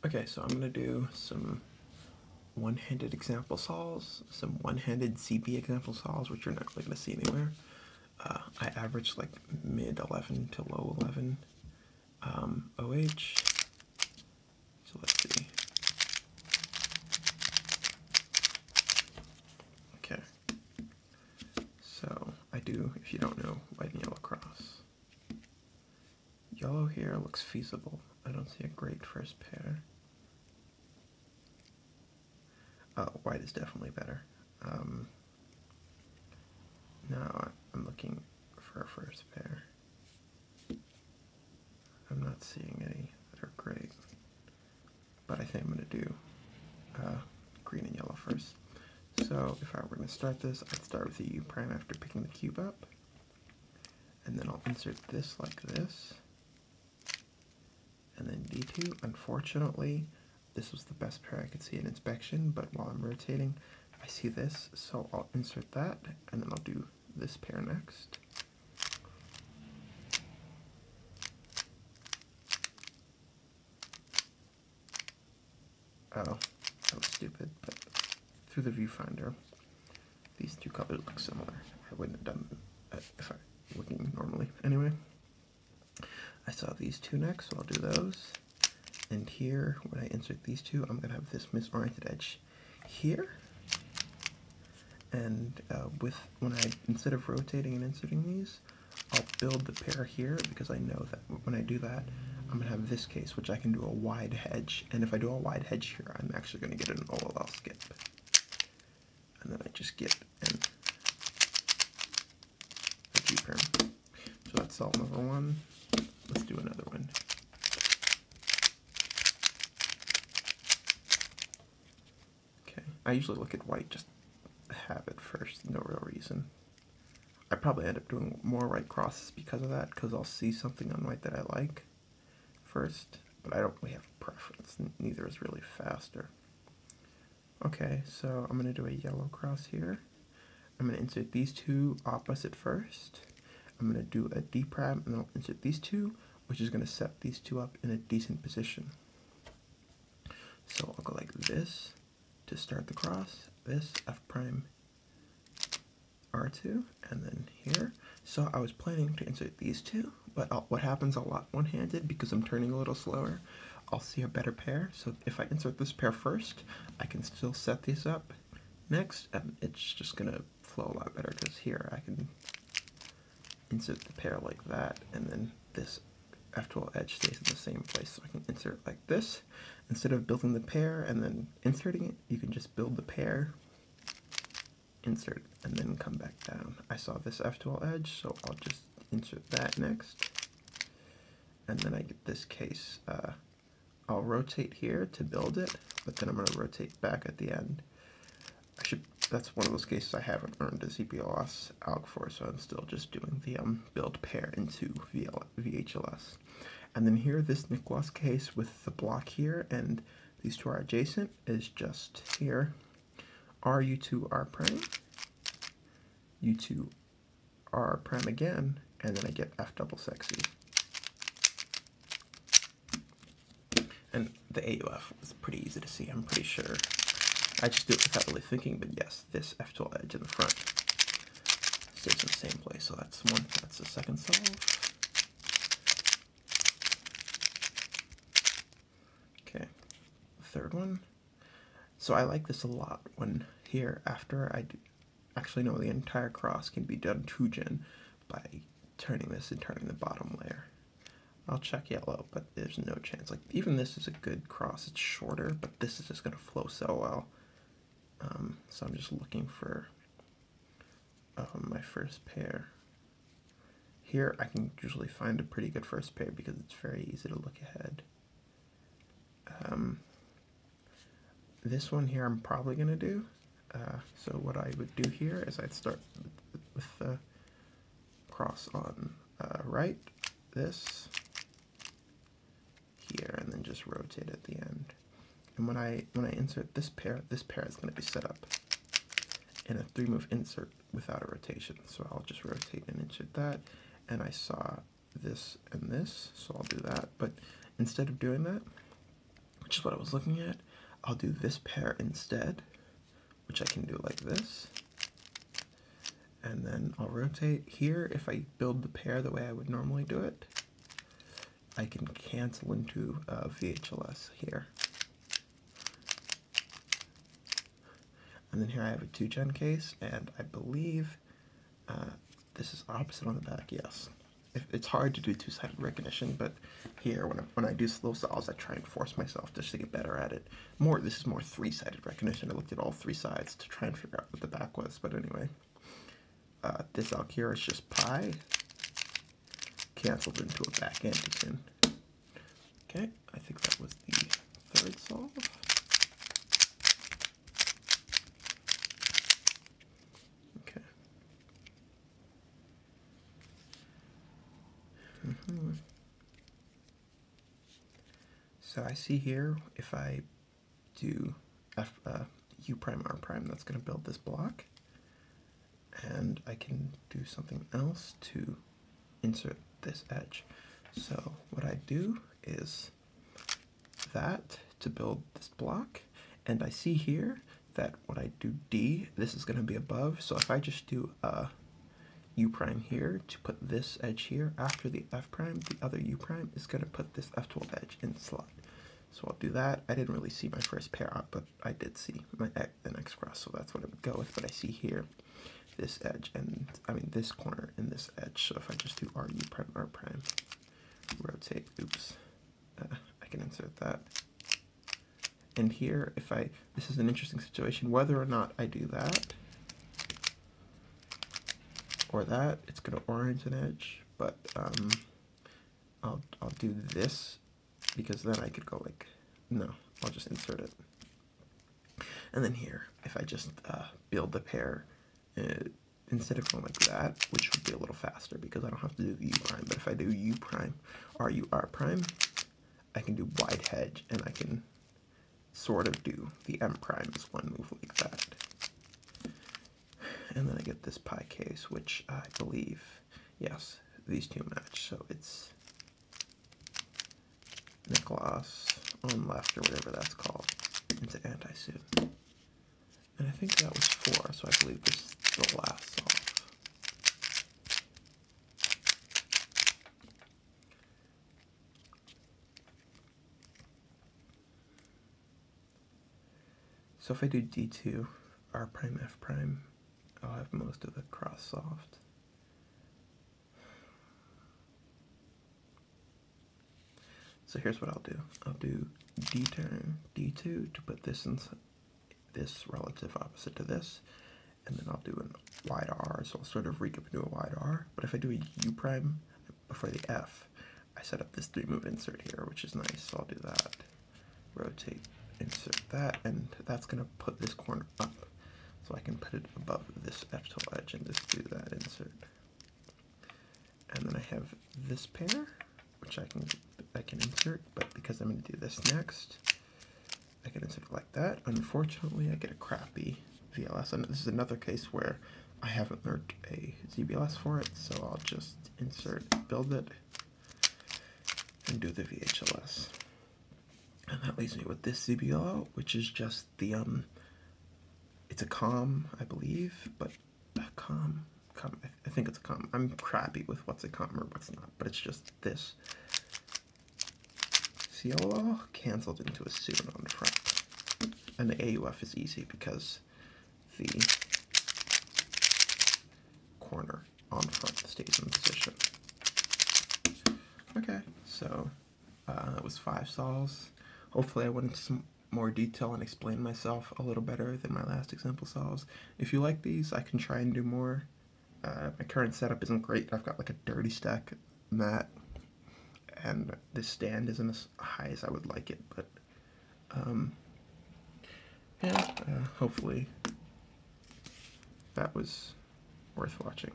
Okay, so I'm gonna do some one-handed example solves, some one-handed CB example solves, which you're not really gonna see anywhere. I averaged like mid 11 to low 11 OH. So let's see. Okay. So I do, if you don't know, white and yellow cross. Yellow here looks feasible. I don't see a great first pair. White is definitely better. Now I'm looking for a first pair. I'm not seeing any that are great, but I think I'm going to do green and yellow first. So if I were going to start this, I'd start with the U prime after picking the cube up, and then I'll insert this like this, and then D2. Unfortunately, this was the best pair I could see in inspection, but while I'm rotating, I see this, so I'll insert that, and then I'll do this pair next. Oh, that was stupid, but through the viewfinder, these two colors look similar. I wouldn't have done that if I were looking normally. Anyway, I saw these two next, so I'll do those. And here, when I insert these two, I'm going to have this misoriented edge here. And instead of rotating and inserting these, I'll build the pair here, because I know that when I do that, I'm going to have this case, which I can do a wide hedge. And if I do a wide hedge here, I'm actually going to get an OLL skip. And then I just get a G prime. So that's solve number one. Let's do another one. Okay, I usually look at white just a habit first, no real reason. I probably end up doing more right crosses because of that, because I'll see something on white that I like first, but I don't really have a preference. Neither is really faster. Okay, so I'm going to do a yellow cross here. I'm going to insert these two opposite first. I'm going to do a D prime, and then I'll insert these two, which is going to set these two up in a decent position. So I'll go like this to start the cross, this F prime R2, and then here. So I was planning to insert these two, but what happens a lot one-handed, because I'm turning a little slower, I'll see a better pair. So if I insert this pair first, I can still set these up next, and it's just gonna flow a lot better, because here I can insert the pair like that, and then this F12 edge stays in the same place. So I can insert like this. Instead of building the pair and then inserting it, you can just build the pair, insert, and then come back down. I saw this F12 edge, so I'll just insert that next. And then I get this case. I'll rotate here to build it, but then I'm going to rotate back at the end. That's one of those cases I haven't earned a ZPLS alg for, so I'm still just doing the build pair into VHLS. And then here, this Nicholas case with the block here, and these two are adjacent, is just here, RU2 R prime, U2 R prime again, and then I get F double sexy. And the AUF is pretty easy to see, I'm pretty sure. I just do it without really thinking, but yes, this F12 edge in the front stays in the same place, so that's one. That's the second solve. Okay, third one. So I like this a lot when here, after I actually know the entire cross can be done 2-gen by turning this and turning the bottom layer. I'll check yellow, but there's no chance. Like, even this is a good cross. It's shorter, but this is just going to flow so well. So I'm just looking for my first pair. Here I can usually find a pretty good first pair because it's very easy to look ahead. This one here I'm probably going to do. So what I would do here is I'd start with the cross on right, this, here, and then just rotate at the end. And when I insert this pair is going to be set up in a 3-move insert without a rotation. So I'll just rotate and insert that, and I saw this and this, so I'll do that. But instead of doing that, which is what I was looking at, I'll do this pair instead, which I can do like this. And then I'll rotate here. If I build the pair the way I would normally do it, I can cancel into VHLS here. And then here I have a 2-gen case, and I believe this is opposite on the back, yes. It's hard to do two-sided recognition, but here, when I do slow solves, I try and force myself just to get better at it. This is more 3-sided recognition. I looked at all 3 sides to try and figure out what the back was, but anyway. This out here is just pi, canceled into a back antigen. Okay, I think that was the 3rd solve. Okay. So I see here, if I do U prime R prime, that's going to build this block. And I can do something else to insert this edge. So what I do is that to build this block, and I see here that when I do D, this is going to be above. So if I just do U prime here to put this edge here after the F prime, the other U prime is going to put this F12 edge in the slot. So I'll do that. I didn't really see my first pair out, but I did see an X cross, so that's what it would go with. But I see here this edge, and I mean this corner and this edge. So if I just do RU prime R prime, rotate, oops, I can insert that. And here, this is an interesting situation, whether or not I do that or that, it's gonna orange an edge, but I'll do this, because then I could go like, no, I'll just insert it. And then here, if I just build the pair, instead of going like that, which would be a little faster because I don't have to do the U prime, but if I do U prime, RU R prime, I can do wide hedge, and I can sort of do the M prime as one move like that. And then I get this pi case, which I believe, yes, these two match, so it's Nicholas on left, or whatever that's called, into anti-suit. And I think that was 4, so I believe this is the last solve. So if I do D2, R prime, F prime, I'll have most of the cross solved. So here's what I'll do. I'll do D turn D2 to put this in this relative opposite to this, and then I'll do a wide R, so I'll sort of recap into a wide R. But if I do a U prime before the F, I set up this 3-move insert here, which is nice, so I'll do that. Rotate, insert that, and that's gonna put this corner up. So I can put it above this F12 edge and just do that insert. And then I have this pair, which I can insert, but because I'm going to do this next, I can insert it like that. Unfortunately, I get a crappy VLS, and this is another case where I haven't learned a ZBLS for it, so I'll just insert, build it, and do the VHLS. And that leaves me with this ZBLO, which is just the, it's a COM, I believe, but a COM, I think it's a COM. I'm crappy with what's a COM or what's not, but it's just this CLO canceled into a suit on the front. And the AUF is easy because the corner on front stays in position. Okay, so that was 5 solves. Hopefully I went into some more detail and explained myself a little better than my last example solves. If you like these, I can try and do more. My current setup isn't great. I've got like a dirty stack mat, and this stand isn't as high as I would like it, but yeah, hopefully that was worth watching.